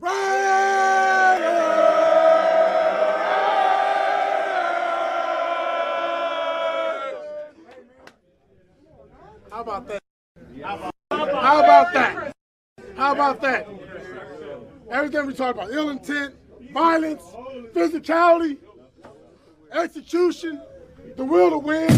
How about that? How about that? How about that? Everything we talk about, ill intent, violence, physicality, execution, the will to win.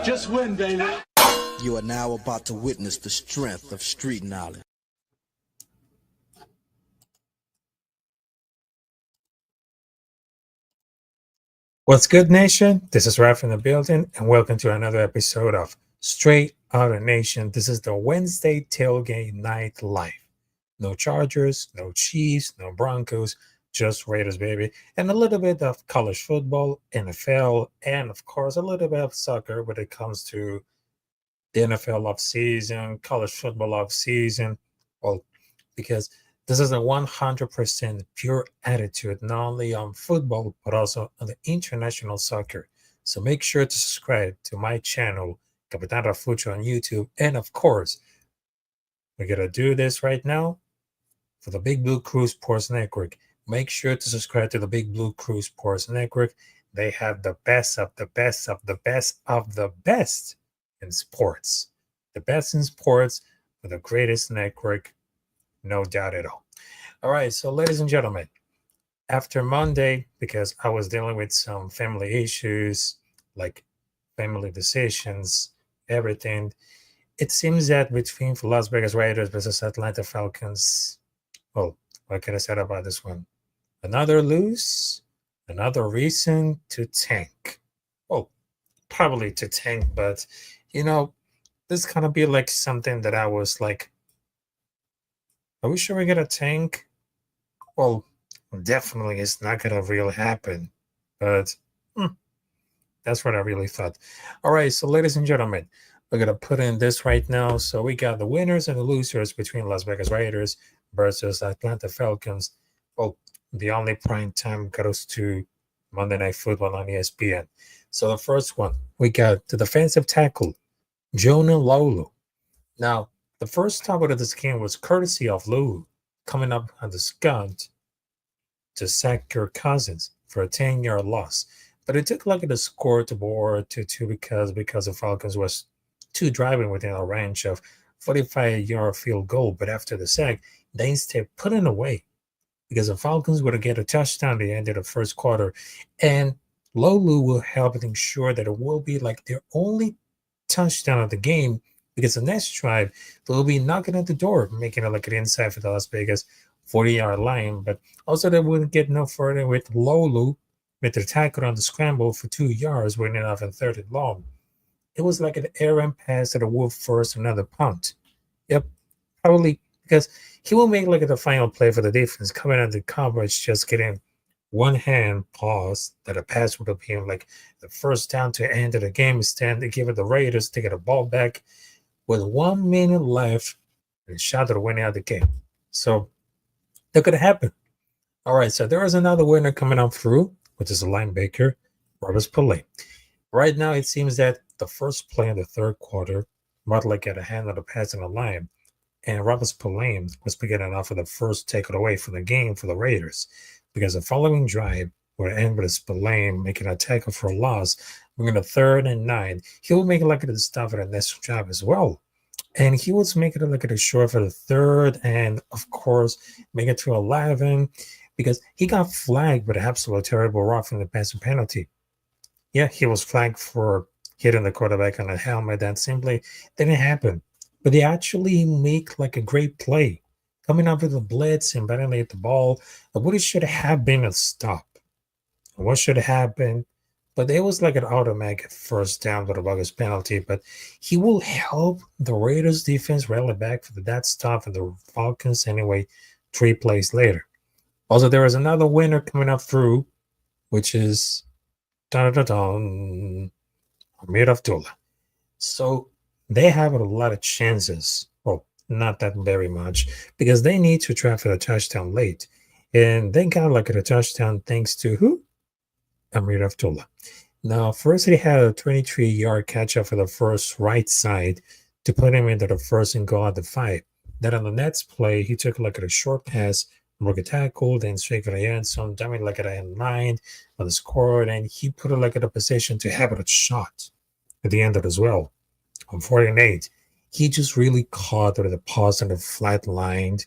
Just win, baby. You are now about to witness the strength of street knowledge. What's good, nation? This is Ralf in the building, and welcome to another episode of Straight Outta Nation. This is the Wednesday tailgate night live. No Chargers, no Chiefs, no Broncos, just Raiders, baby. And a little bit of college football, NFL, and of course, a little bit of soccer when it comes to the NFL off season, college football off season. Well, because this is a 100% pure attitude, not only on football, but also on the international soccer. So make sure to subscribe to my channel, Capitán Rafucho on YouTube. And of course, we're going to do this right now for the Big Blue Crew Sports Network. Make sure to subscribe to the Big Blue Crew Sports Network. They have the best of the best of the best of the best in sports. The best in sports for the greatest network, no doubt at all. All right, so ladies and gentlemen, after Monday, because I was dealing with some family issues, like family decisions, everything, it seems that between Las Vegas Raiders versus Atlanta Falcons, well, what can I say about this one? Another lose, another reason to tank. Well, probably to tank, but you know, this kind of be like something that I was like, are we sure we got a tank? Well, definitely it's not gonna really happen, but that's what I really thought. All right, so ladies and gentlemen, we're gonna put in this right now. So we got the winners and the losers between Las Vegas Raiders versus Atlanta Falcons. Well, the only prime time goes to Monday Night Football on ESPN. So the first one, we got the defensive tackle, Jonah Lolu. Now, the first target of this game was courtesy of Lulu coming up on the scunt to sack Kirk Cousins for a 10-yard loss. But it took like the score to board to 2 because the Falcons was two driving within a range of 45-yard field goal. But after the sack, they instead put it away because the Falcons would get a touchdown at the end of the first quarter. And Lolu will help ensure that it will be like their only touchdown of the game, because the next drive they'll be knocking at the door, making it like an inside for the Las Vegas 40-yard line. But also they wouldn't get no further with Lolu with the tackle on the scramble for 2 yards, winning off in 3rd and long. it was like an errant pass to the Wolf first, another punt. Yep, probably because he will make like the final play for the defense, coming out the coverage, just getting one hand pause that a pass would have been like the first down to end of the game. Instead, they give it the Raiders to get a ball back with 1 minute left and shot to win out the game. So that could happen. All right, so there is another winner coming up through, which is a linebacker, Robert Pillay. Right now, it seems that the first play in the third quarter, Butler got a hand on the pass in the line, and Robert Pillay was beginning off of the first takeaway for the game for the Raiders, because the following drive would end with Pillay making a tackle for a loss, bringing a 3rd and 9. He'll make it like the stuff at the next drive as well. And he was making it like a short for the 3rd, and of course, make it to 11, because he got flagged with an absolute terrible roughing the passer penalty. Yeah, he was flagged for hitting the quarterback on the helmet. That simply didn't happen. But they actually make like a great play, coming up with a blitz and batting at the ball. But what it should have been a stop. What should have happened? But it was like an automatic first down with a bogus penalty. But he will help the Raiders defense rally back for that stop for the Falcons anyway, 3 plays later. Also, there is another winner coming up through, which is Amir Abdullah. So they have a lot of chances. Well, not that very much, because they need to try for the touchdown late. And they got like a touchdown thanks to who? Amir Abdullah. Now, first he had a 23-yard catch-up for the first right side to put him into the first and goal at the 5. Then on the next play, he took like a short pass, broke a tackle, then straight for the end zone, dummy like at end 9 on the score, and he put it like in a position to have it a shot at the end of it as well. On 48, he just caught caught with the pause on the flat line,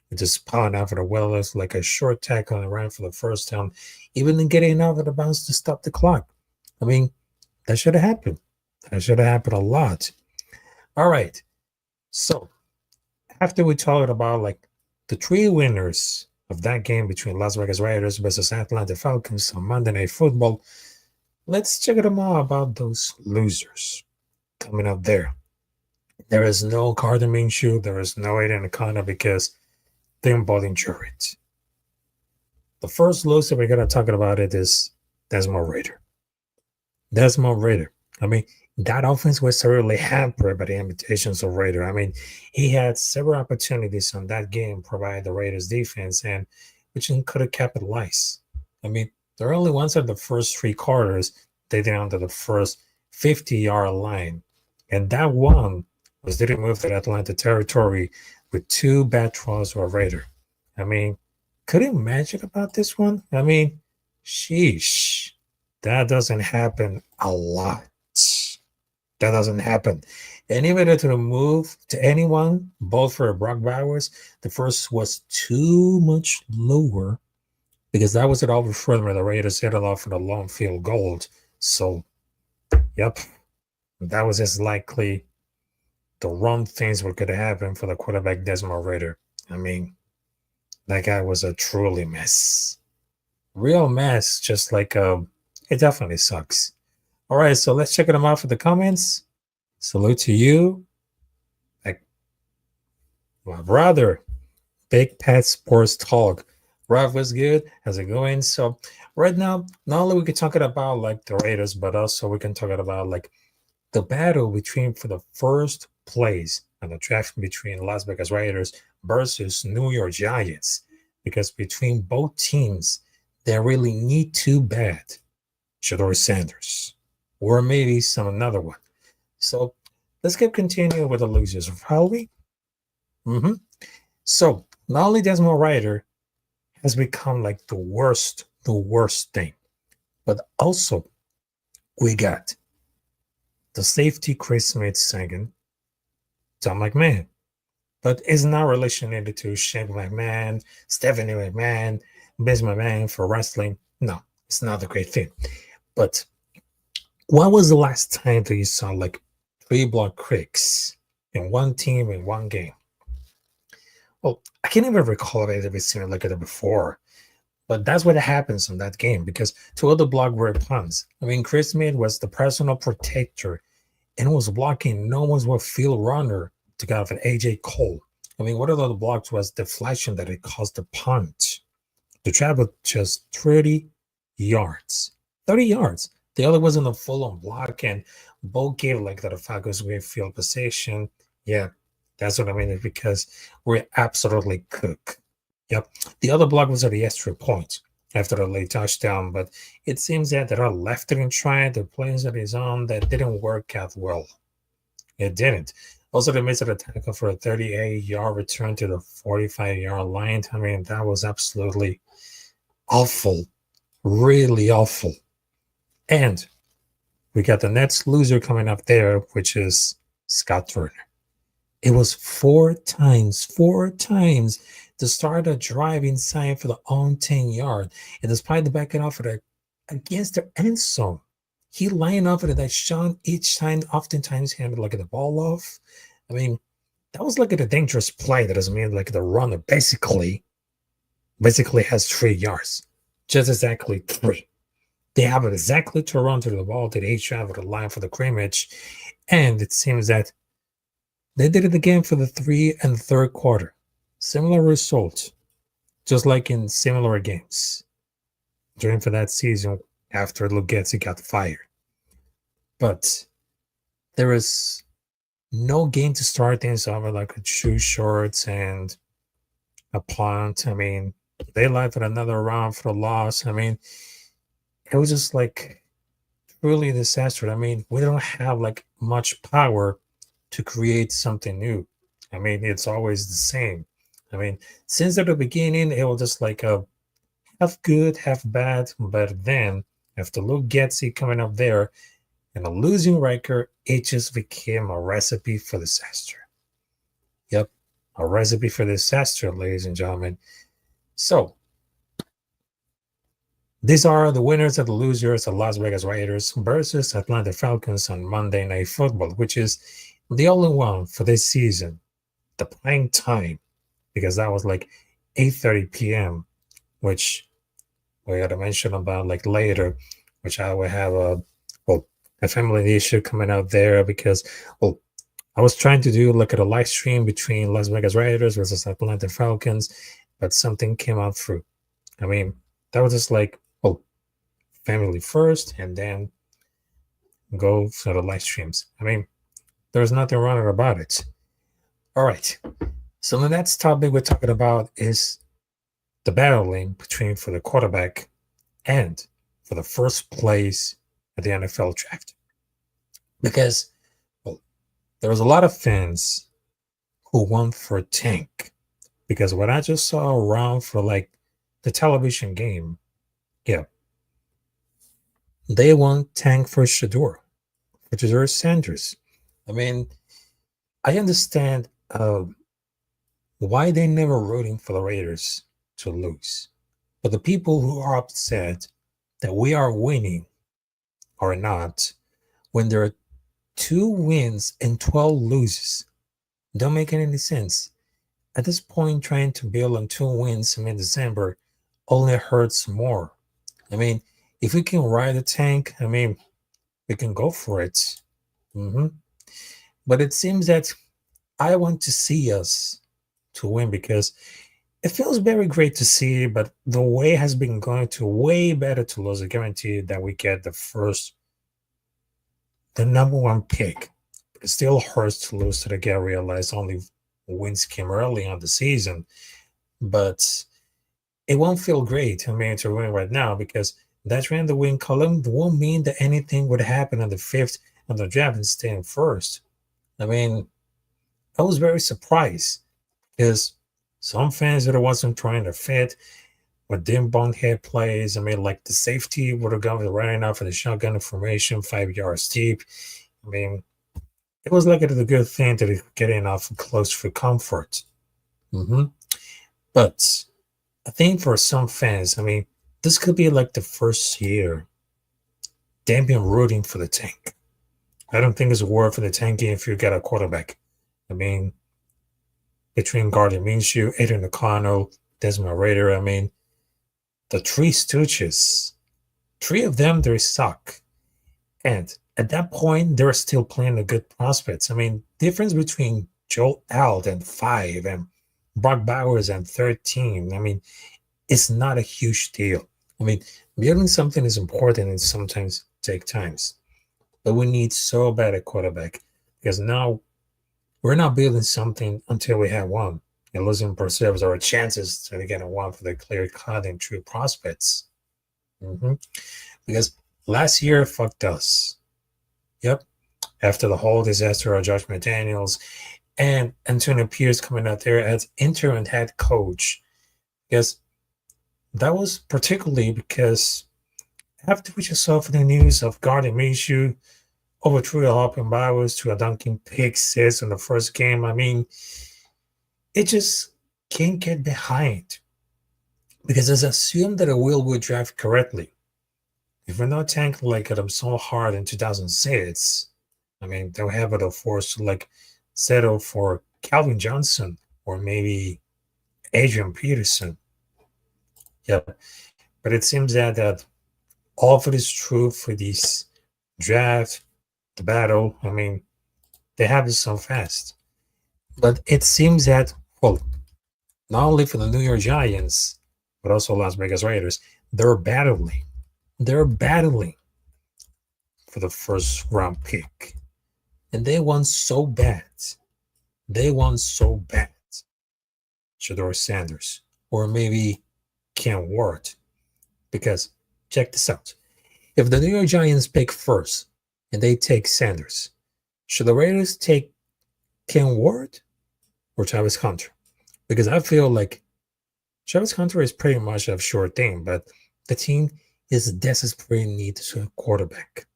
and just pounding out for the Whalers like a short tackle and ran for the first down, even getting out of the bounce to stop the clock. I mean, that should have happened. That should have happened a lot. All right. So after we talked about like the 3 winners of that game between Las Vegas Raiders versus Atlanta Falcons on Monday Night Football, let's check them out about those losers coming up there. There is no Gardner Minshew. There is no Aiden O'Connor because they're both injured. The first loser we're going to talk about it is Desmond Ridder. Desmond Ridder. I mean, that offense was severely hampered by the limitations of Ridder. I mean, he had several opportunities on that game provided the Raiders defense, and which he could have capitalized. I mean, the only ones at the first 3 quarters, they did under the first 50-yard line. And that one was didn't move to Atlanta territory with 2 bad throws for Raider. I mean, could you imagine about this one? I mean, sheesh. That doesn't happen a lot. That doesn't happen. And even to move to anyone, both for Brock Bowers, the first was too much lower because that was it over further where the Raiders hit it off in a long field goal. So, yep, that was as likely the wrong things were going to happen for the quarterback Desmond Ridder. I mean, that guy was a truly mess. Real mess, just like it definitely sucks. All right, so let's check them out for the comments. Salute to you. Like my brother, Big Pet Sports Talk. Ralf, was good? How's it going? So right now, not only we can talk about like the Raiders, but also we can talk about like the battle between for the first place and the draft between Las Vegas Raiders versus New York Giants. Because between both teams, they really need too bad Shador Sanders or maybe some another one. So let's get continuing with the losers, shall we? So not only Desmond Ridder has become like the worst thing, but also we got the safety Chris Smith singing Tom McMahon. But it's not related to Shane McMahon, Stephanie McMahon, Vince McMahon for wrestling. No, it's not a great thing. But when was the last time that you saw like 3 block kicks in one team in one game? Well, I can't even recall it ever seen like it before. But that's what happens in that game because 2 other block were punts. I mean, Chris Smith was the personal protector and was blocking no one's what field runner to get off an AJ Cole. I mean, one of the blocks was deflection that it caused the punch. The travel just 30 yards. 30 yards. The other wasn't a full-on block, and both gave like the Falcons great field position. Yeah, that's what I mean, because we're absolutely cooked. Yep. The other block was at the extra point after the late touchdown, but it seems that there are left and tried the plays of his own that didn't work out well. It didn't. Also, they missed a tackle for a 38-yard return to the 45-yard line. I mean, that was absolutely awful. Really awful. And we got the next loser coming up there, which is Scott Turner. It was four times to start a drive inside for the own 10-yard. And despite the backing off of against the end zone, he lined up at that shot each time, oftentimes handed like the ball off. I mean, that was like a dangerous play. That doesn't mean like the runner basically has 3 yards. Just exactly 3. They have it exactly to run to the ball. They each travel the line for the scrimmage. And it seems that they did it again for the 3 and third quarter. Similar result, just like in similar games during for that season after Lugetzi got fired. But there is no game to start things off with like a shoe shorts and a punt. I mean, they left at another round for the loss. I mean, it was just like truly a disaster. I mean, we don't have like much power to create something new. I mean, it's always the same. I mean, since at the beginning, it was just like a half good, half bad. But then after Luke Getzy coming up there and a losing record, it just became a recipe for disaster. Yep, a recipe for disaster, ladies and gentlemen. So these are the winners and the losers of Las Vegas Raiders versus Atlanta Falcons on Monday Night Football, which is the only one for this season, the prime time, because that was like 8:30 p.m., which we got to mention about like later, which I will have a family issue coming out there because, I was trying to do like a live stream between Las Vegas Raiders versus Atlanta Falcons, but something came out through. I mean, that was just like, family first and then go for the live streams. I mean, there's nothing wrong about it. All right. So the next topic we're talking about is the battling between for the quarterback and for the first place at the NFL draft. Because there was a lot of fans who went for Tank. Because what I just saw around for like the television game, they want Tank for Shador Sanders. I mean, I understand why they never rooting for the Raiders to lose. But the people who are upset that we are winning or not, when there are 2 wins and 12 losses, don't make any sense. At this point, trying to build on 2 wins in December only hurts more. I mean, if we can ride the Tank, I mean, we can go for it. But it seems that I want to see us to win because it feels very great to see, but the way has been going to way better to lose. I guarantee that we get the number 1 pick. But it still hurts to lose to the get realized only wins came early on the season. But it won't feel great, I mean, to win right now because that's when the win column won't mean that anything would happen on the 5th on the draft and stay in first. I mean, I was very surprised because some fans that wasn't trying to fit with dim bonehead plays. I mean, like the safety would have gone right out for the shotgun formation, 5 yards deep. I mean, it was like a good thing to get in off close for comfort. But I think for some fans, I mean, this could be like the first year they've been rooting for the Tank. I don't think it's a word for the tanking if you get a quarterback. I mean, between Gardner Minshew, Aiden O'Connell, Desmond Rader, I mean, the 3 Stooges, 3 of them, they suck. And at that point, they're still playing the good prospects. I mean, difference between Joe Alt and 5 and Brock Bowers and 13. I mean, it's not a huge deal. I mean, building something is important and sometimes take times. But we need so bad a quarterback because now we're not building something until we have one. And losing preserves our chances to get a one for the clear cut and true prospects. Because last year fucked us. Yep. After the whole disaster of Josh McDaniels and Antonio Pierce coming out there as interim head coach. Because that was particularly because after we just saw for the news of Gardner Minshew overthrew a Hop and Bowers to a dunking pick six in the first game, I mean, it just can't get behind. Because it's assumed that a will would draft correctly. If we're not tanking like them so hard in 2006, I mean, they'll have it forced to like settle for Calvin Johnson or maybe Adrian Peterson. Yep. But it seems that all of it is true for this draft, the battle. I mean, they have it so fast. But it seems that, well, not only for the New York Giants, but also Las Vegas Raiders, they're battling. They're battling for the first round pick. And they want so bad. They want so bad. Shedeur Sanders. Or maybe Ken Ward. Because, check this out. If the New York Giants pick first and they take Sanders, should the Raiders take Ken Ward or Travis Hunter? Because I feel like Travis Hunter is pretty much a sure thing, but the team is desperately in need to a quarterback.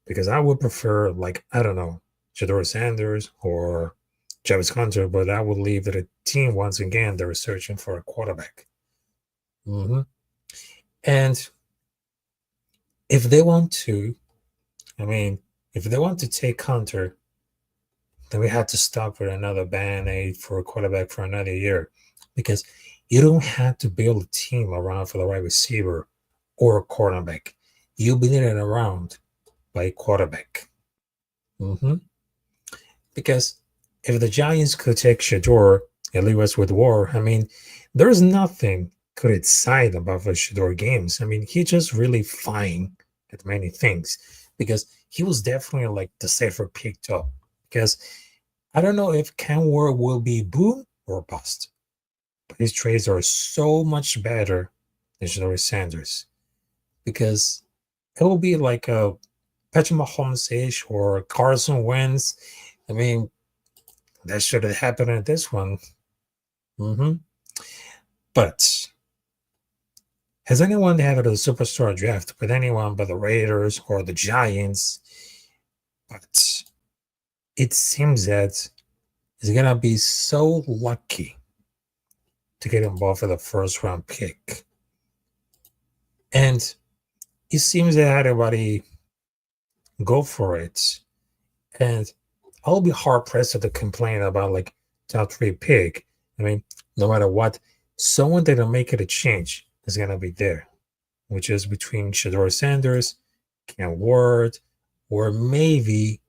Because I would prefer, like, I don't know, Shedeur Sanders or Travis Hunter, but I would leave the team once again, they're searching for a quarterback. And if they want to, I mean, if they want to take Hunter, then we have to stop with another band-aid for a quarterback for another year. Because you don't have to build a team around for the right receiver or a cornerback. You build it around by a quarterback. Because if the Giants could take Shedeur and leave us with War, I mean, there's nothing could excite about the Shedeur games. I mean, he just really fine at many things because he was definitely like the safer picked up. Because I don't know if Ken Ward will be boom or bust, but his trades are so much better than Shedeur Sanders. Because it will be like a Patrick Mahomes-ish or Carson Wentz. I mean, that should have happened in this one. But has anyone had a superstar draft with anyone but the Raiders or the Giants? But it seems that he's going to be so lucky to get involved with the first round pick. And it seems that everybody go for it. And I'll be hard pressed to complain about like top 3 pick. I mean, no matter what, someone that'll make it a change is gonna be there, which is between Shedeur Sanders, Ken Ward, or maybe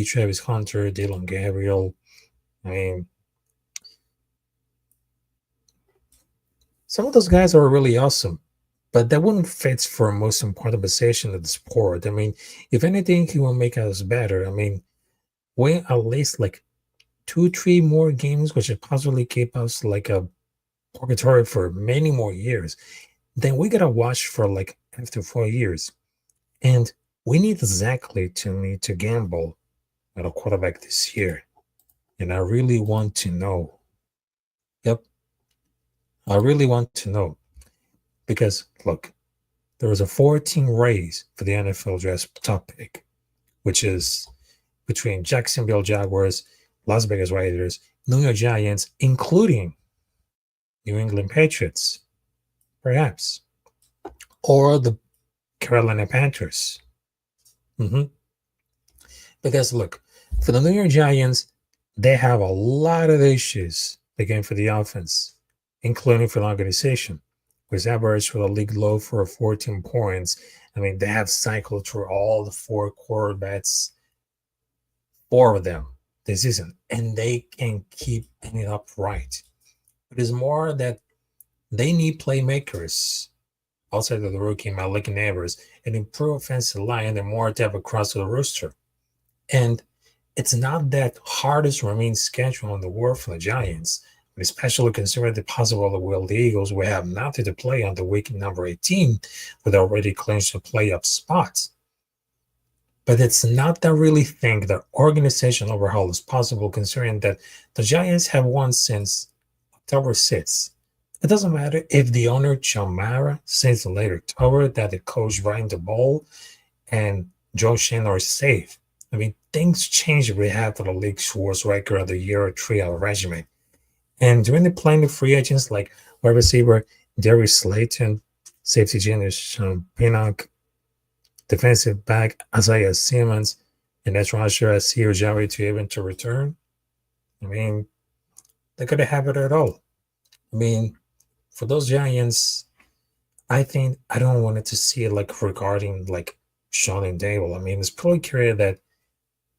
Travis Hunter, Dylan Gabriel. I mean, some of those guys are really awesome, but that wouldn't fit for a most important position of the sport. I mean, if anything, he will make us better. I mean, win at least like 2-3 more games, which would possibly keep us like a purgatory for many more years. Then we gotta watch for like after 4 years. And we need exactly to gamble at a quarterback this year. And I really want to know. Yep. I really want to know. Because look, there was a 14 race for the NFL draft top pick, which is between Jacksonville Jaguars, Las Vegas Raiders, New York Giants, including New England Patriots, perhaps, or the Carolina Panthers. Because look, for the New York Giants, they have a lot of issues again for the offense, including for the organization. which averaged for the league low for 14 points. I mean, they have cycled through all the four quarterbacks, four of them this season, and they can keep it up right. It is more that they need playmakers outside of the rookie Malik Neighbors, an improved offensive line, and more depth across the roster. And it's not that hardest remaining schedule in the world for the Giants, especially considering the possibility will the Eagles will have nothing to play on the week number 18 with already clinched a playoff spot. But it's not that I really think the organization overhaul is possible considering that the Giants have won since October 6th. It doesn't matter if the owner John Mara says in late October that the coach Brian DeBoll and Joe Shane are safe. I mean, things change with half of the league's worst record of the year 3-hour regimen. And during the playing of free agents like wide receiver Darius Slayton, safety Junior Sean Pinnock, defensive back Isaiah Simmons, and edge rusher Asir Javi to even to return, I mean, they could have it at all. I mean, for those Giants, I think I don't want it to see it like regarding like Sean and Dable. I mean, it's pretty clear that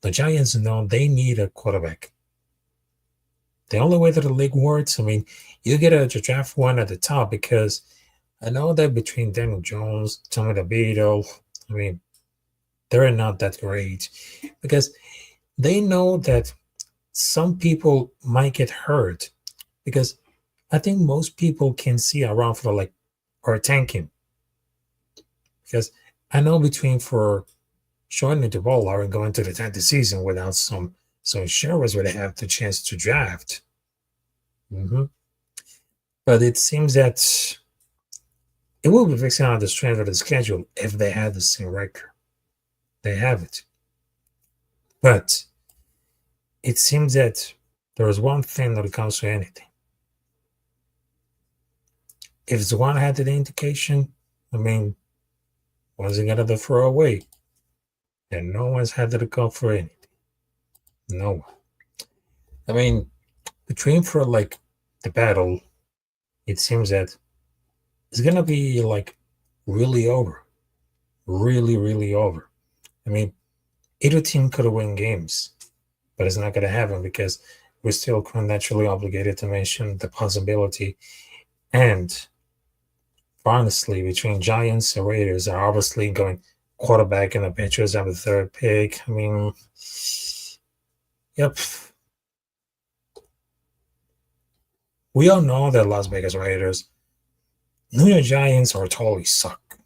the Giants know they need a quarterback. The only way that the league works, I mean, you get a draft one at the top because I know that between Daniel Jones, Tommy DeVito, I mean, they're not that great because they know that some people might get hurt because I think most people can see around for like are tanking because I know between for showing the ball are going to the 10th season without some insurers would have the chance to draft. But it seems that it will be fixing out the strength of the schedule if they have the same record. They have it. But it seems that there is one thing that comes to anything. If it's one had the indication, I mean, what's it going to throw away? And no one's had to go for anything. No one. I mean, between for like the battle, it seems that it's going to be like really over. Really, really over. I mean, either team could have won games, but it's not going to happen because we're still naturally obligated to mention the possibility. And honestly, between Giants and Raiders are obviously going quarterback and the Patriots have the third pick. I mean, yep. We all know that Las Vegas Raiders, New York Giants are totally suck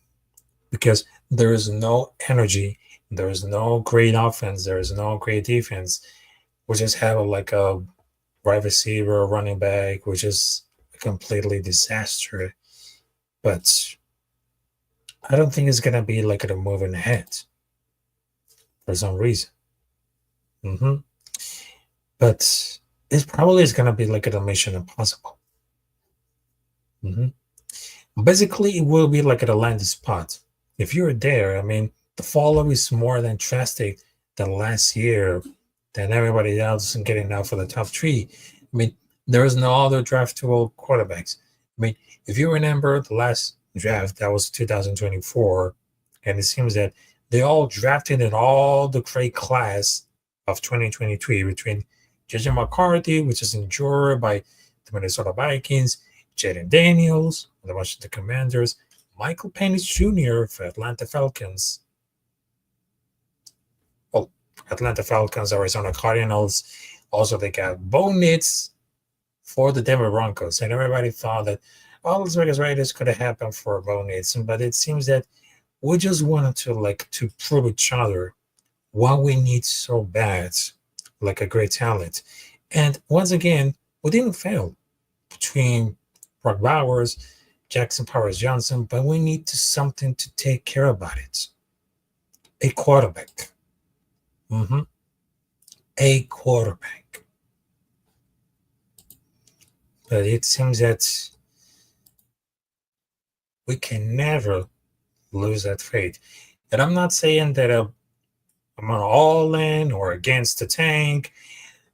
because there is no energy, there is no great offense, there is no great defense. We just have like a wide receiver, running back, which is a completely disaster. But I don't think it's gonna be like a moving ahead for some reason. But it probably is gonna be like a Mission Impossible. Basically, it will be like a landing spot. If you're there, I mean, the follow is more than drastic than last year, than everybody else getting out for the top three. I mean, there is no other draftable quarterbacks. I mean, if you remember the last draft, that was 2024, and it seems that they all drafted in all the great class of 2023 between J.J. McCarthy, which is injured by the Minnesota Vikings, Jaden Daniels, the Washington Commanders, Michael Penix Jr. for Atlanta Falcons. Well, Atlanta Falcons, Arizona Cardinals. Also, they got Bo Nix for the Denver Broncos. And everybody thought that all Las Vegas Raiders could have happened for Bo Nix. But it seems that we just wanted to prove each other what we need so bad, like a great talent. And once again, we didn't fail between Brock Bowers, Jackson Powers Johnson, but we need something to take care about it. A quarterback. A quarterback. But it seems that we can never lose that faith. And I'm not saying that I'm on all in or against the tank.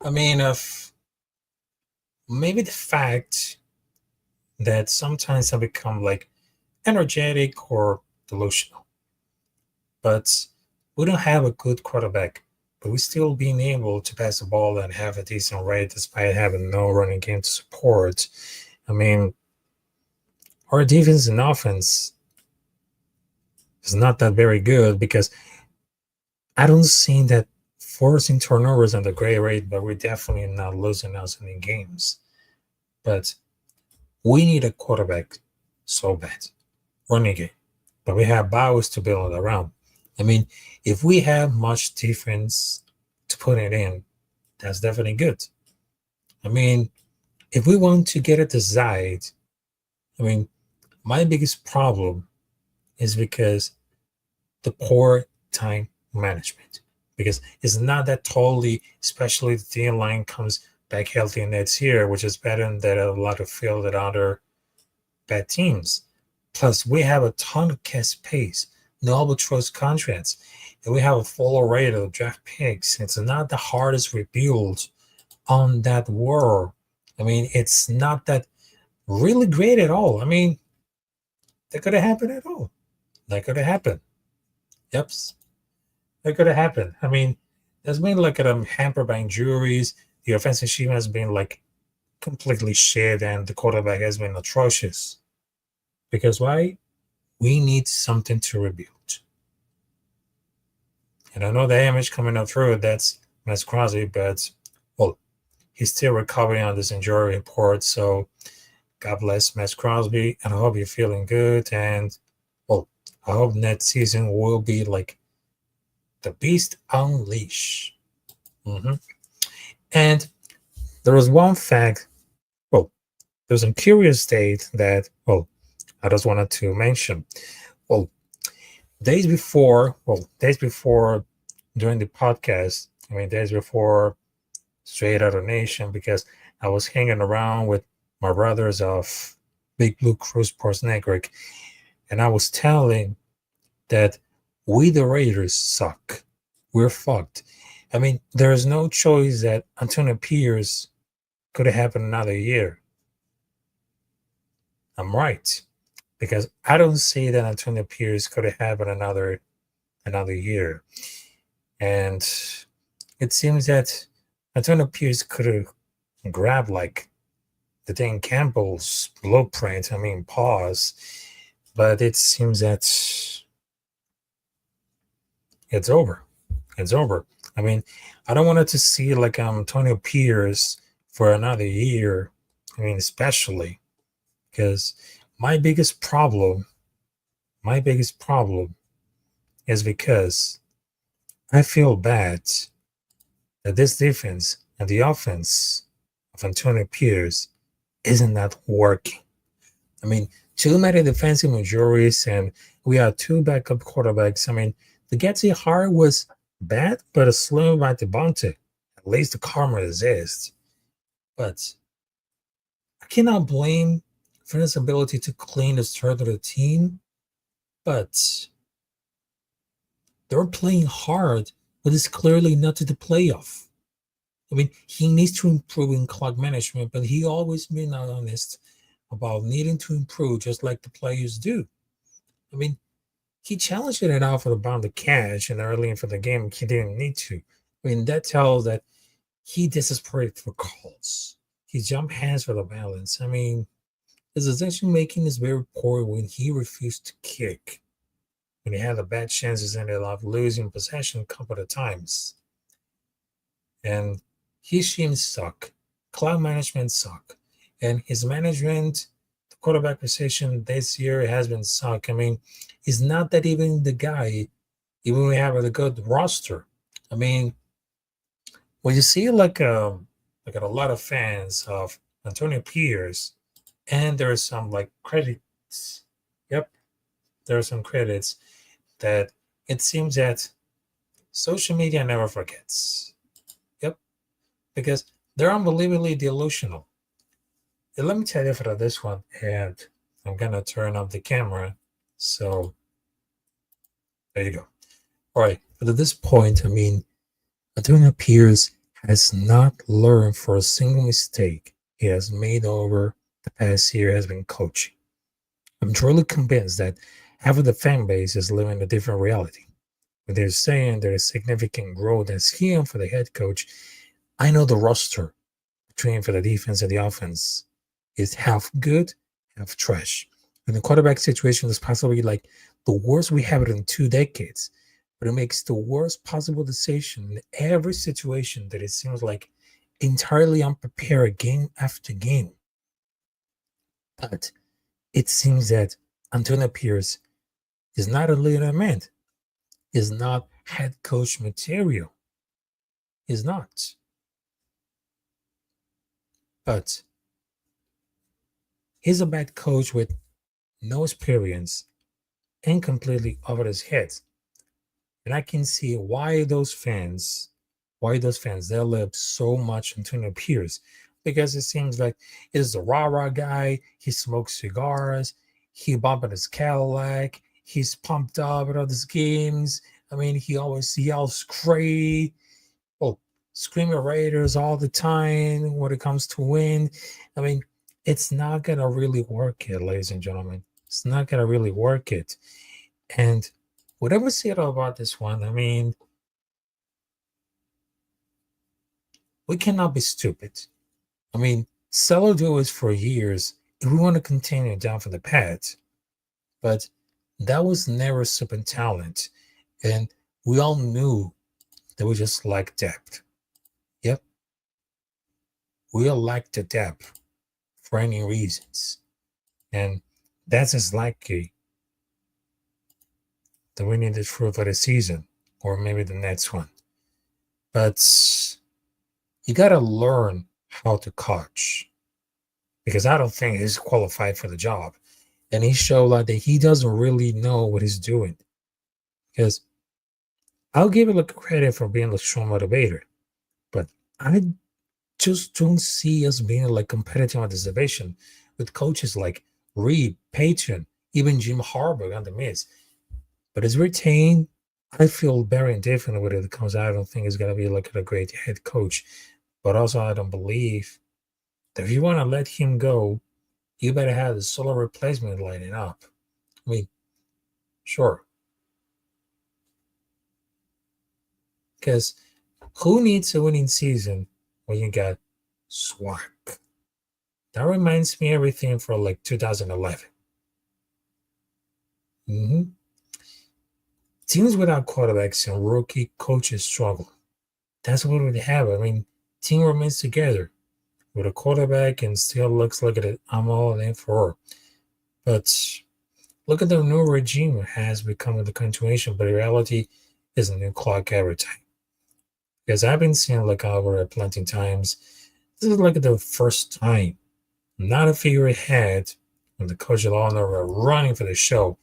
I mean, maybe the fact that sometimes have become like energetic or delusional. But we don't have a good quarterback, but we still being able to pass the ball and have a decent rate despite having no running game to support. I mean, our defense and offense is not that very good because I don't see that forcing turnovers at a great rate, but we're definitely not losing us any games. But we need a quarterback so bad. Running game. But we have Bowers to build it around. I mean, if we have much defense to put it in, that's definitely good. I mean, if we want to get it desired, I mean, my biggest problem is because the poor time management. Because it's not that totally, especially the D line comes back healthy next year, which is better than a lot of field at other bad teams. Plus, we have a ton of cap space, no albatross contracts, and we have a full array of draft picks. It's not the hardest rebuild on that world. I mean, it's not that really great at all. I mean, that could have happened at all. That could have happened. Yep. That could have happened. I mean, there's been like hampered by injuries. The offensive scheme has been like completely shit, and the quarterback has been atrocious. Because why? We need something to rebuild. And I know the image coming up through, that's Matt Crosby, but, well, he's still recovering on this injury report. So God bless Matt Crosby. And I hope you're feeling good. And, well, I hope next season will be like the beast unleash. And there was one fact, well, there's a curious state that, well, I just wanted to mention. Well, days before during the podcast, I mean, days before Straight Outta Nation, because I was hanging around with my brothers of Big Blue Crew Sports Network, and I was telling that we, the Raiders, suck. We're fucked. I mean, there is no choice that Antonio Pierce could have happened another year. I'm right. Because I don't see that Antonio Pierce could have happened another year. And it seems that Antonio Pierce could have grabbed like the Dan Campbell's blueprint, pause. But it seems that it's over. It's over. I mean, I don't want it to see like Antonio Pierce for another year. I mean, especially because my biggest problem is because I feel bad that this defense and the offense of Antonio Pierce isn't that working. I mean, too many defensive injuries, and we have two backup quarterbacks. I mean, the Getty hire was bad, but a slim by Devontae. At least the karma exists. But I cannot blame Fernand's ability to clean the start of the team, but they're playing hard, but it's clearly not to the playoff. I mean, he needs to improve in clock management, but he always been honest about needing to improve, just like the players do. I mean, he challenged it out for the bound to catch, and early in for the game, he didn't need to. I mean, that tells that he desperate for calls. He jump hands for the balance. I mean, his decision making is very poor when he refused to kick, when he had the bad chances and ended up losing possession a couple of times. And his team suck. Cloud management suck. And his management, the quarterback position this year has been suck. I mean, he's not that even the guy, even when we have a good roster. I mean, when you see like a lot of fans of Antonio Pierce, and there are some like credits. Yep, there are some credits that it seems that social media never forgets. Yep, because they're unbelievably delusional. And let me tell you for this one, and I'm gonna turn off the camera. So there you go. All right, but at this point, I mean, Antonio Pierce has not learned for a single mistake he has made over the past year has been coaching. I'm truly convinced that half of the fan base is living a different reality. When they're saying there is significant growth and scheme for the head coach, I know the roster between for the defense and the offense is half good, half trash. And the quarterback situation is possibly like the worst we have it in 2 decades. But it makes the worst possible decision in every situation that it seems like entirely unprepared game after game. But it seems that Antonio Pierce is not a leader man, is not head coach material, is not. But he's a bad coach with no experience and completely over his head. And I can see why those fans, they love so much Antonio Pierce, because it seems like he's the rah-rah guy. He smokes cigars. He bumping his Cadillac. He's pumped up at all these games. I mean, he always yells great. Oh, screaming Raiders all the time when it comes to win. I mean, it's not gonna really work it, ladies and gentlemen. It's not gonna really work it. And whatever said about this one, I mean, we cannot be stupid. I mean, Selo do it for years if we want to continue down for the path. But that was never super talent. And we all knew that we just lacked depth. Yep. We all lacked the depth for any reasons. And that's as likely that we need it for the season or maybe the next one. But you got to learn how to coach, because I don't think he's qualified for the job. And he showed like that he doesn't really know what he's doing. Because I'll give it like credit for being a strong motivator, but I just don't see us being like competitive on this division with coaches like Reed, Payton, even Jim Harbaugh on the midst. But as retained, I feel very indifferent with it comes out. I don't think he's going to be like a great head coach. But also, I don't believe that if you want to let him go, you better have the solo replacement lining up. I mean, sure. Because who needs a winning season when you got swag? That reminds me everything for like 2011. Teams without quarterbacks and rookie coaches struggle. That's what we have. I mean, team remains together with a quarterback and still looks like it. I'm all in for. But look at the new regime has become the continuation, but in reality is a new clock every time. Because I've been seeing like over plenty times. This is like the first time, not a figurehead when the coach and owner are running for the show.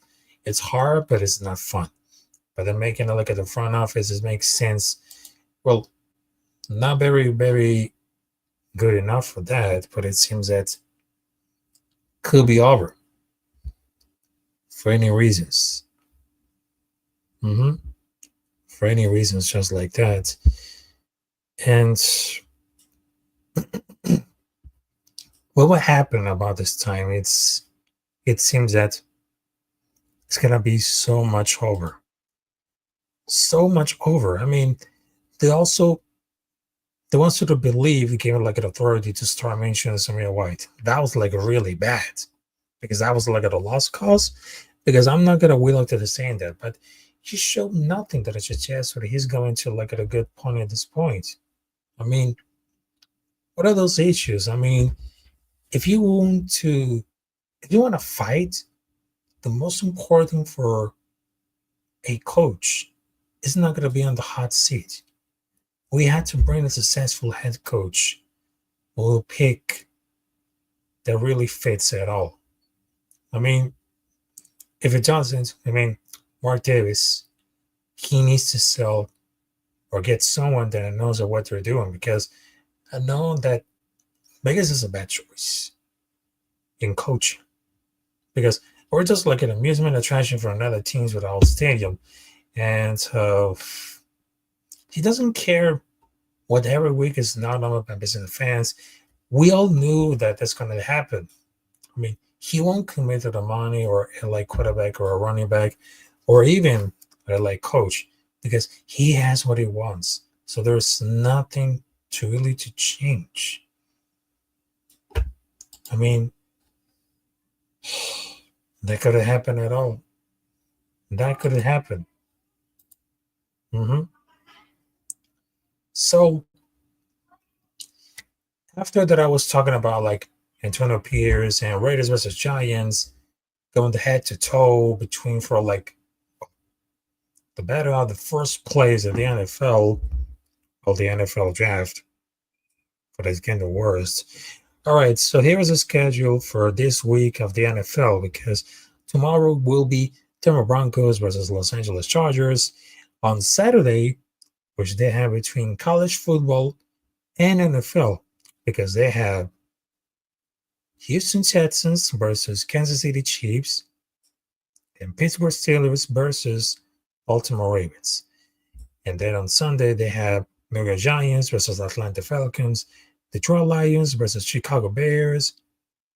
It's hard, but it's not fun. But then making it like at the front office, it makes sense. Well, not very, very good enough for that, but it seems that could be over for any reasons. For any reasons, just like that. And well, what happened about this time? It seems that it's gonna be so much over. So much over. I mean, they want you to believe he gave it like an authority to start mentioning Samir White. That was like really bad, because that was like at a lost cause. Because I'm not gonna willing to saying that, but he showed nothing that suggests that he's going to like at a good point at this point. I mean, what are those issues? I mean, if you want to fight, the most important for a coach is not going to be on the hot seat. We had to bring a successful head coach who will pick that really fits at all. I mean, if it doesn't, I mean, Mark Davis, he needs to sell or get someone that knows what they're doing, because I know that Vegas is a bad choice in coaching, because we're just like an amusement attraction for another teams with our stadium. And he doesn't care what every week is not on by business fans. We all knew that that's going to happen. I mean, he won't commit to the money or a like quarterback or a running back or even a like coach because he has what he wants. So there's nothing to really to change. I mean, that could have happened at all. That could have happened. hmm So after that, I was talking about like Antonio Pierce and Raiders versus Giants going head to toe between for like the battle of the first place of the NFL or the NFL draft. But it's getting the worst. All right, so here is a schedule for this week of the NFL because tomorrow will be Denver Broncos versus Los Angeles Chargers. On Saturday, which they have between college football and NFL, because they have Houston Texans versus Kansas City Chiefs and Pittsburgh Steelers versus Baltimore Ravens. And then on Sunday, they have New York Giants versus Atlanta Falcons, Detroit Lions versus Chicago Bears,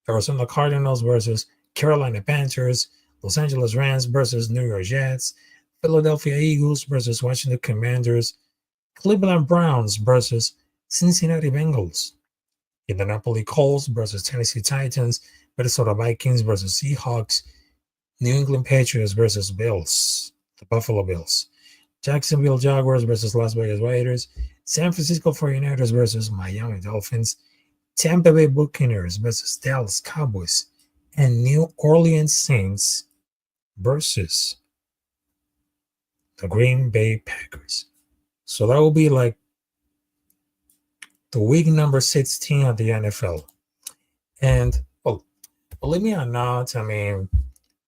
Arizona Cardinals versus Carolina Panthers, Los Angeles Rams versus New York Jets, Philadelphia Eagles versus Washington Commanders, Cleveland Browns versus Cincinnati Bengals, Indianapolis Colts versus Tennessee Titans, Minnesota Vikings versus Seahawks, New England Patriots versus Bills, the Buffalo Bills, Jacksonville Jaguars versus Las Vegas Raiders, San Francisco 49ers versus Miami Dolphins, Tampa Bay Buccaneers versus Dallas Cowboys, and New Orleans Saints versus the Green Bay Packers. So that will be like the week number 16 of the NFL. And well, believe me or not, I mean,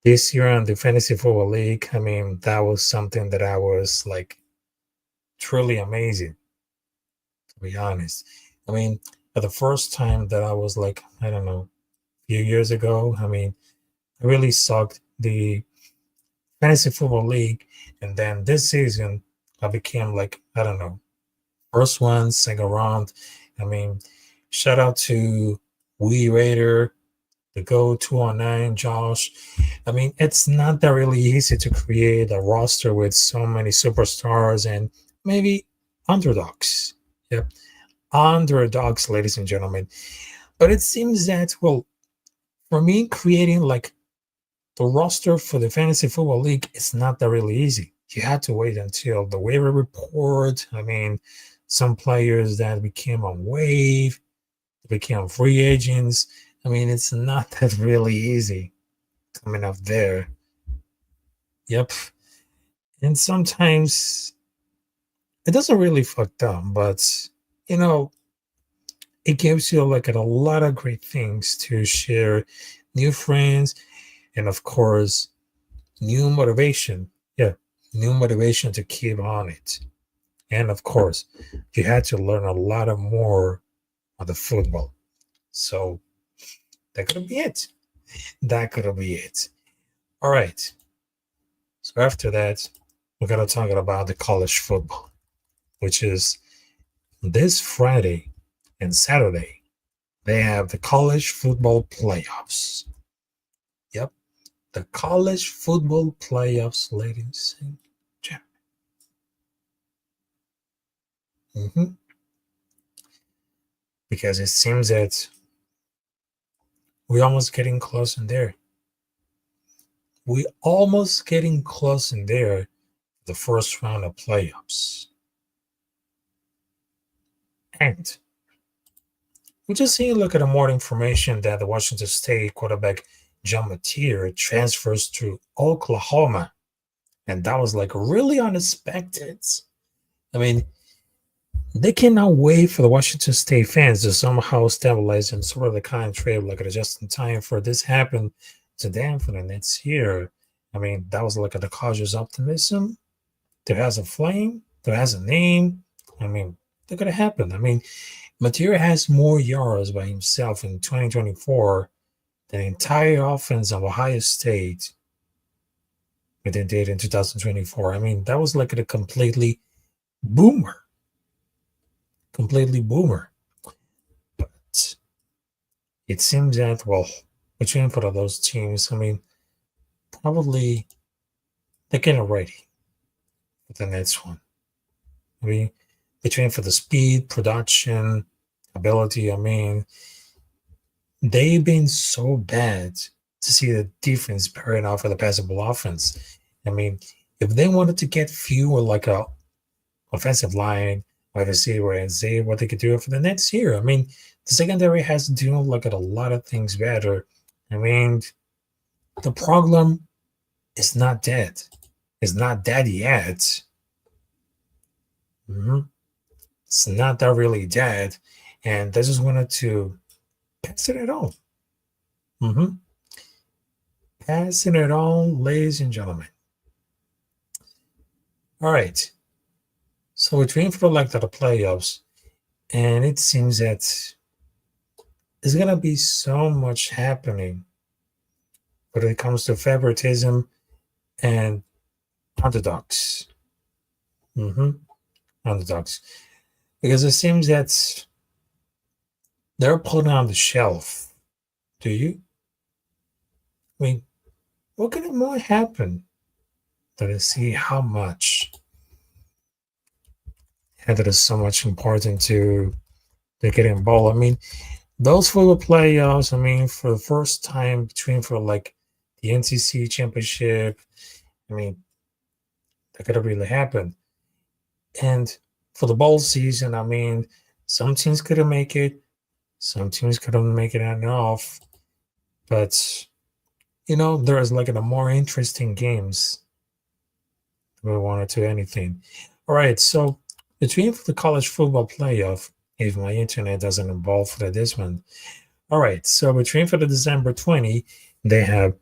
this year on the Fantasy Football League, I mean, that was something that I was like truly amazing, to be honest. I mean, for the first time that I was like, I don't know, a few years ago, I mean, I really sucked the Fantasy Football League. And then this season, I became like, I don't know, first one, second round. I mean, shout out to Wee Raider, the Go 209, Josh. I mean, it's not that really easy to create a roster with so many superstars and maybe underdogs. Yep. Underdogs, ladies and gentlemen. But it seems that, well, for me, creating like the roster for the Fantasy Football League is not that really easy. You had to wait until the waiver report. I mean, some players that became on wave, became free agents. I mean, it's not that really easy coming up there. Yep. And sometimes it doesn't really fuck them, but you know, it gives you like a lot of great things to share, new friends, and of course, new motivation. Yeah, new motivation to keep on it. And of course, you had to learn a lot of more of the football. So that could be it. That could be it. All right. So after that, we're gonna talk about the college football, which is this Friday and Saturday. They have the college football playoffs. Yep, the college football playoffs, ladies and gentlemen. Because it seems that we're almost getting close in there. We almost getting close in there, the first round of playoffs. And we just see a look at the more information that the Washington State quarterback John Mateer transfers to Oklahoma. And that was like really unexpected. I mean, they cannot wait for the Washington State fans to somehow stabilize and sort of the kind of trade like at just in time for this happen to them for the next year. I mean, that was like a cautious optimism. There has a flame, there has a name. I mean, they're gonna happen. I mean, Mateer has more yards by himself in 2024 than the entire offense of Ohio State they did in 2024. I mean, that was like a completely boomer. Completely boomer. But it seems that, well, between for those teams, I mean, probably they're getting ready for the next one. I mean, between for the speed, production, ability, I mean, they've been so bad to see the defense pairing off with the passable offense. I mean, if they wanted to get fewer like a offensive line, wide receiver, and see what they could do for the next year. I mean, the secondary has to do like at a lot of things better. I mean, the problem is not dead. It's not dead yet. It's not that really dead, and they just wanted to pass it on. Passing it on, ladies and gentlemen. All right. So we're training for like the playoffs, and it seems that there's gonna be so much happening when it comes to favoritism and underdogs. Underdogs. Because it seems that they're putting on the shelf. Do you? I mean, what could more happen than to see how much and that is so much important to get involved. I mean, those for the playoffs, I mean, for the first time between for like the NCC championship, I mean, that could have really happened. And for the bowl season, I mean, some teams couldn't make it, some teams couldn't make it enough. But there is like a more interesting games than we wanted to anything. All right, so between the college football playoff, if my internet doesn't involve for this one. All right, so between for the December 20, they have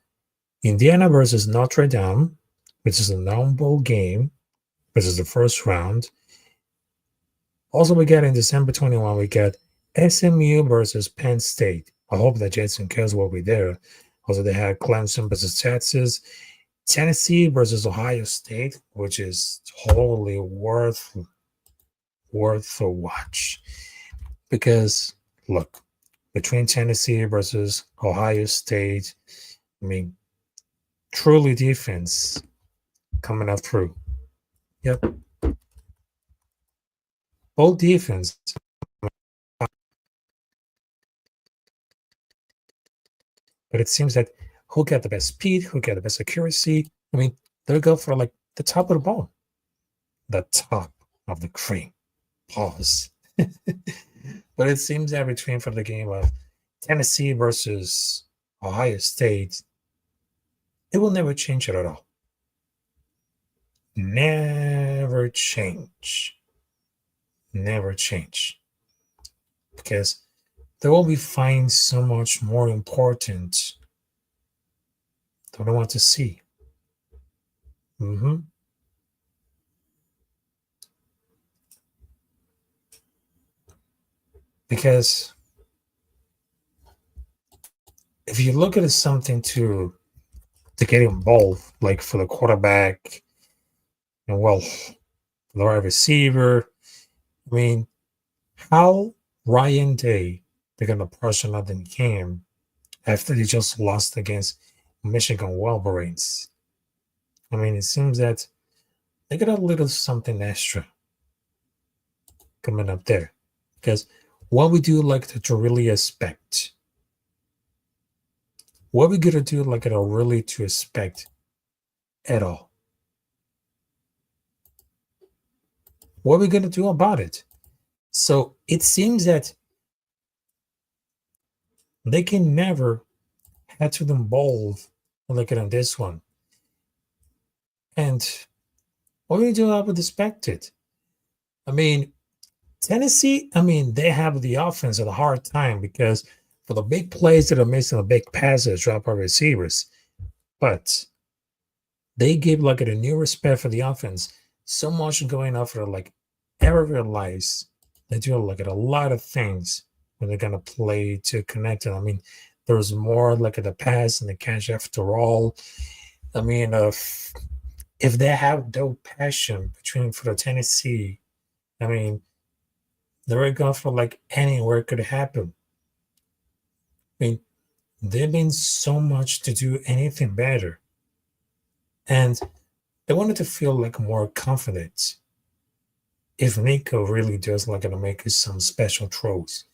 Indiana versus Notre Dame, which is a non-bowl game, which is the first round. Also, we get in December 21, we get SMU versus Penn State. I hope that Jason Kells will be there. Also, they have Clemson versus Texas, Tennessee versus Ohio State, which is totally worth a watch. Because, look, between Tennessee versus Ohio State, I mean, truly defense coming up through. Yep. Both defense. But it seems that who got the best speed, who got the best accuracy. I mean, they'll go for like the top of the ball. The top of the cream. Pause. But it seems that between for the game of Tennessee versus Ohio State, it will never change it at all. Never change. Never change. Because they will be finding so much more important that I want to see. Because if you look at it something to get involved, like for the quarterback and for the wide receiver, I mean, how Ryan Day they're gonna pressure another game after they just lost against Michigan Wolverines. I mean, it seems that they got a little something extra coming up there. Because what we do like to really expect, what we gonna do like to really to expect at all? What are we gonna do about it? So it seems that they can never have to involve like on this one. And what do we do about expected? I mean, Tennessee, I mean, they have the offense at a hard time because for the big plays that are missing, the big passes, drop our receivers. But they give like a new respect for the offense. So much going on for like ever realize they do like a lot of things when they're gonna play to connect it. I mean, there's more like the pass and the catch after all. I mean, if they have no passion between for the Tennessee, I mean, they're going for like anywhere it could happen. I mean, There means so much to do anything better. And they wanted to feel like more confident. If Nico really does like to make us some special throws,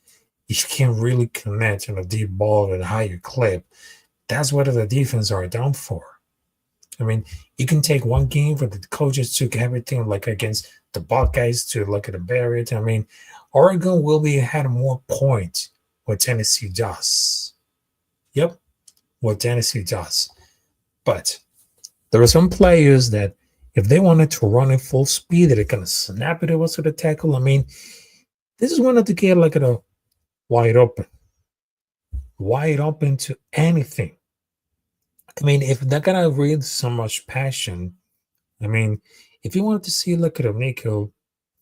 he can really connect on a deep ball at a higher clip. That's what the defense are down for. I mean, you can take one game where the coaches took everything like against the Buckeyes to look at the Barrett. I mean, Oregon will be had more points what Tennessee does. Yep, what Tennessee does. But there are some players that if they wanted to run at full speed, they're gonna snap it over to the tackle. I mean, this is one to get like a wide open to anything. I mean, if they're gonna read so much passion, I mean, if you wanted to see look at Nico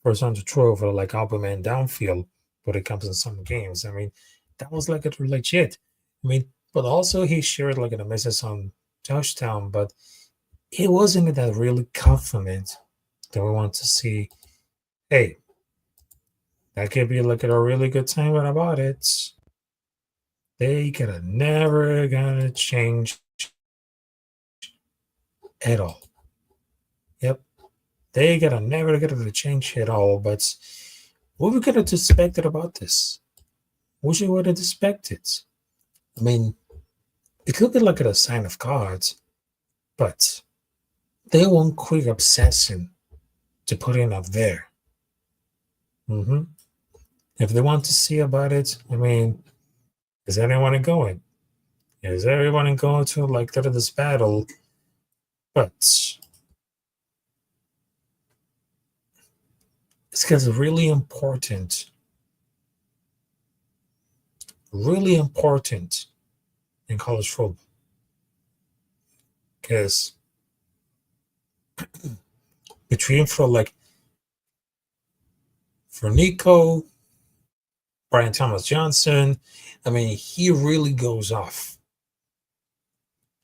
for some to throw over like Alberman downfield when it comes in some games, I mean, that was like a legit. I mean, but also he shared like a misses on touchdown, but it wasn't that really confident that we want to see. Hey, that could be like a really good time about it. They could have never gonna change at all. Yep. They gotta never get to change at all. But what we could have expected about this? What you would have expected? I mean, it could be like a sign of cards, but they won't quick obsessing to put it up there. If they want to see about it, I mean, is anyone going? Is everyone going to like go to this battle? But it's because it's really important in college football. Because between for Nico, Brian Thomas Johnson, I mean, he really goes off.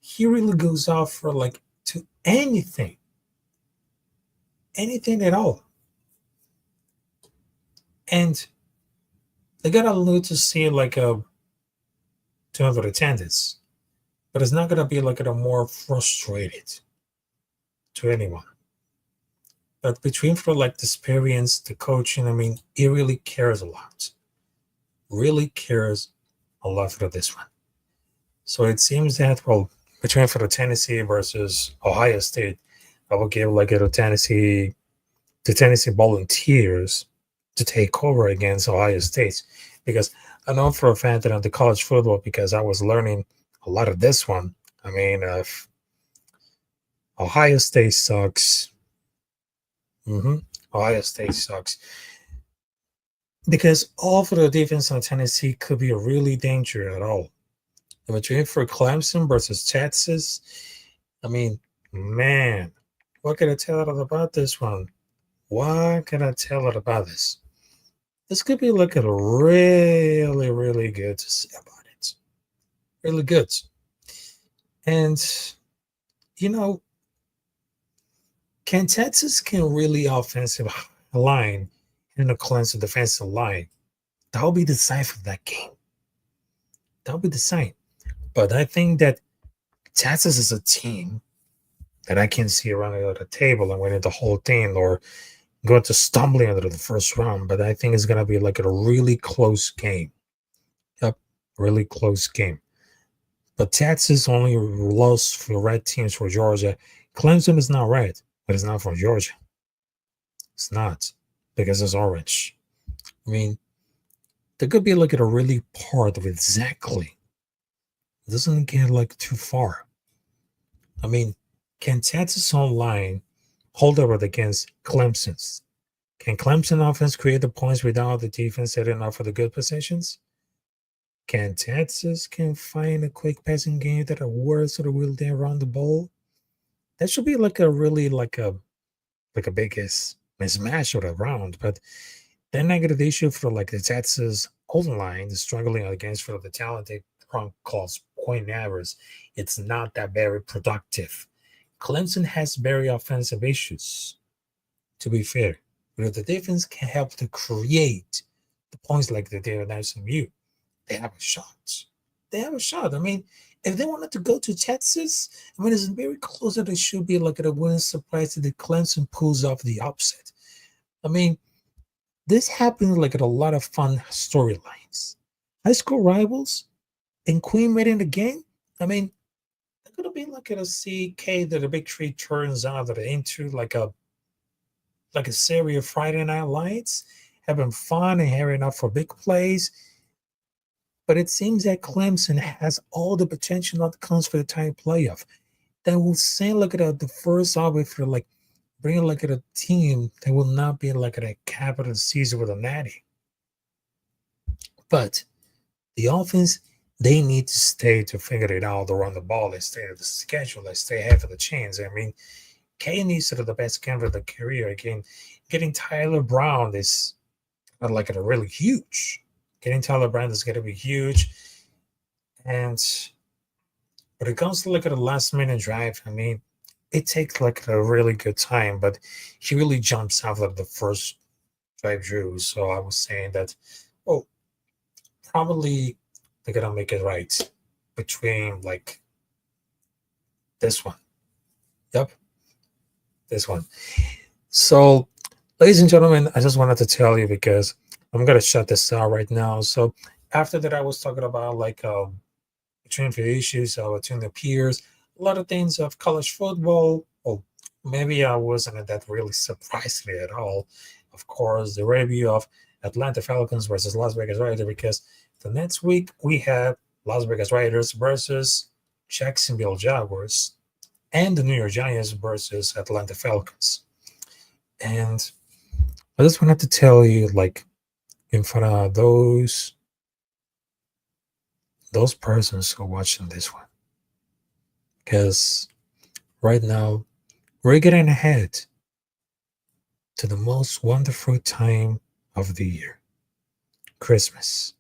He really goes off for like to anything at all. And they got a little to see like a 200 attendance, but it's not gonna be like a more frustrated to anyone. But between for like the experience, the coaching, I mean, he really cares a lot. Really cares a lot for this one. So it seems that between for the Tennessee versus Ohio State, I will give like the Tennessee Volunteers to take over against Ohio State, because I know for a fact that on the college football, because I was learning a lot of this one. I mean, Ohio State sucks. Ohio State sucks. Because all for the defense on Tennessee could be a really danger at all. And between for Clemson versus Texas, I mean, man, what can I tell it about this one? What can I tell it about this? This could be looking really, really good to see about it. Really good. And, can Texas really offensive line and the Clemson defensive line? That'll be the sign for that game. That'll be the sign. But I think that Texas is a team that I can see around the table and winning the whole thing or going to stumbling under the first round. But I think it's going to be like a really close game. Yep, really close game. But Texas only lost for red teams for Georgia. Clemson is not red, but it's not for Georgia. It's not, because it's orange. I mean, there could be like a really part of exactly. It doesn't get like too far. I mean, can Texas online hold up against Clemson's? Can Clemson offense create the points without the defense setting up for the good positions? Can Texas find a quick passing game that are worth sort of will they around the ball? That should be like a really like a biggest mismatch of round. But then negative issue for like the Texas holding line is struggling against for the talented calls point average. It's not that very productive. Clemson has very offensive issues, to be fair. But if the defense can help to create the points like they did at SMU, they have a shot. they have a shot. I mean, if they wanted to go to Texas, I mean, it's very close that it should be like a winning surprise that Clemson pulls off the upset. I mean, this happens like at a lot of fun storylines. High school rivals and Queen made in the game. I mean, it's gonna be like at a CK that the big tree turns out that into like a series of Friday Night Lights, having fun and hearing up for big plays. But it seems that Clemson has all the potential that comes for the entire playoff. That will send like at the first off for like bringing like at a team that will not be like at a capital season with a natty. But the offense, they need to stay to figure it out to run the ball and stay at the schedule and stay ahead of the chains. I mean, K needs sort of the best game of the career. Again, getting Tyler Brown is like a really huge. Getting Tyler Brown is going to be huge. And when it comes to look at a last minute drive, I mean, it takes like a really good time, but he really jumps out of the first drive drew. So I was saying that, oh, probably they're going to make it right between like this one. Yep. This one. So, ladies and gentlemen, I just wanted to tell you because I'm gonna shut this out right now. So after that, I was talking about like between the issues between the peers, a lot of things of college football. Oh, maybe I wasn't that really surprised me at all. Of course, the review of Atlanta Falcons versus Las Vegas Raiders, because the next week we have Las Vegas Raiders versus Jacksonville Jaguars and the New York Giants versus Atlanta Falcons. And I just wanted to tell you, like, in front of those persons who are watching this one, because right now we're getting ahead to the most wonderful time of the year, Christmas.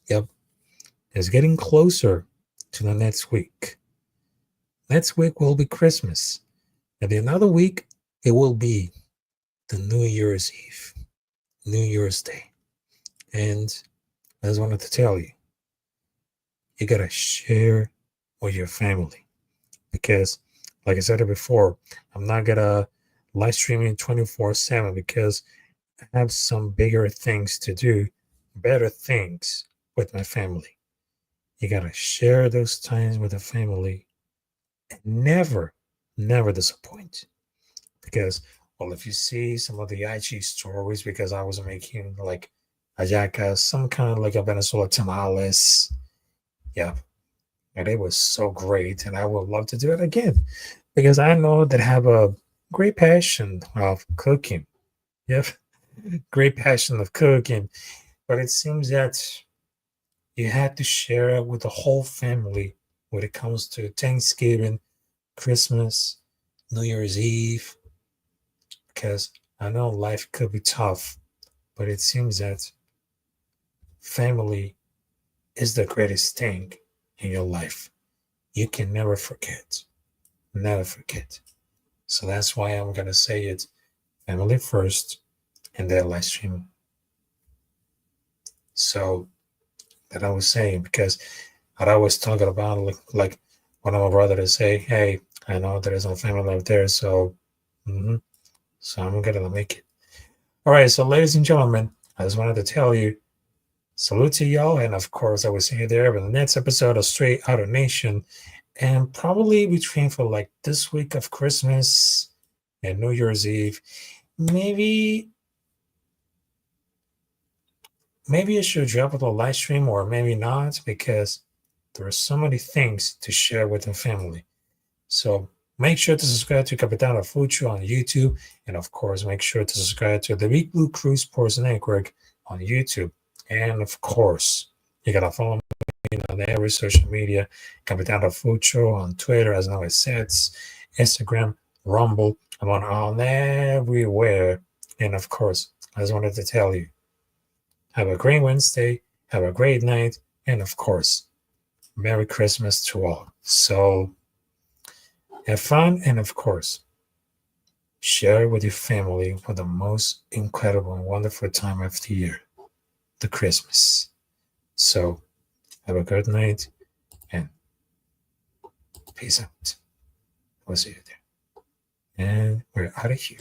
Yep, it's getting closer to the next week. Next week will be Christmas, and the another week it will be the New Year's Eve, New Year's Day. And I just wanted to tell you, you gotta share with your family, because, like I said it before, I'm not gonna live streaming 24/7 because I have some bigger things to do, better things with my family. You gotta share those times with the family and never disappoint. Because, well, if you see some of the IG stories, because I was making like hallacas, some kind of like a Venezuela tamales. Yeah. And it was so great. And I would love to do it again because I know that I have a great passion of cooking. Yep. Great passion of cooking. But it seems that you had to share it with the whole family when it comes to Thanksgiving, Christmas, New Year's Eve. Because I know life could be tough, but it seems that family is the greatest thing in your life. You can never forget. Never forget. So that's why I'm going to say it family first and then live stream. So that I was saying, because I was talking about like one of my brothers say, hey, I know there is no family out there, so so I'm gonna make it. All right, so ladies and gentlemen, I just wanted to tell you, salute to y'all, and of course I will see you there in the next episode of Straight Outta Nation, and probably between for like this week of Christmas and New Year's Eve. Maybe I should drop a live stream, or maybe not, because there are so many things to share with the family. So make sure to subscribe to Capitán Rafucho on YouTube, and of course, make sure to subscribe to the Big Blue Crew Sports Network on YouTube. And of course, you gotta follow me on every social media, Capitán Rafucho on Twitter, as now it says, Instagram, Rumble. I'm on everywhere. And of course, I just wanted to tell you, have a great Wednesday, have a great night, and of course, Merry Christmas to all. So have fun, and of course, share with your family for the most incredible and wonderful time of the year, the Christmas. So have a good night, And peace out. We'll see you there. And we're out of here.